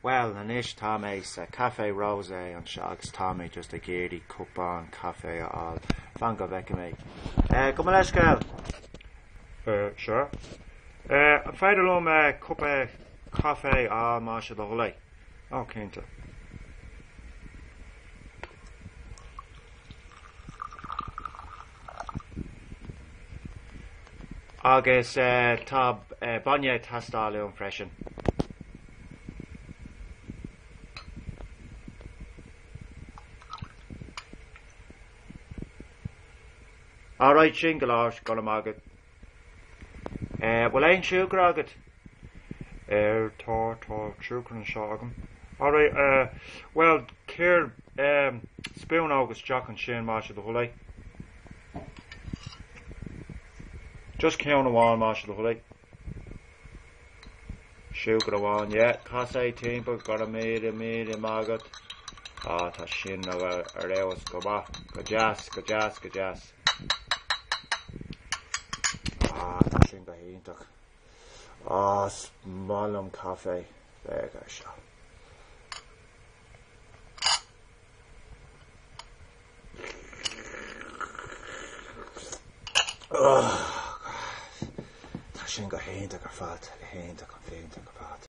Well, an ish Tommy's Cafe Rose on Shags Tommy, just a geary cup on cafe all. Van go back me. Come on, let's go. Sure. I find a cup of cafe all Masha the Hully. Oh, can't. Agus tab Bonye Tastal freshen. Alright, Shingalars, gonna maggot. Well, ain't sugar agate? Sugar and shogam. Alright, well, care, spoon August Jack and Shane Marsh of the Hully. Just count a one Marsh of the Hully. Sugar a one, yeah. Cass 18, but got a medium maggot. Ah, ta shin now, arewas go back. Go jazz. Ah, ta shin go hintak. Ah, smallum cafe. There go, shall. Oh, God. Ta shin go hintak a fat. Hintak a fat.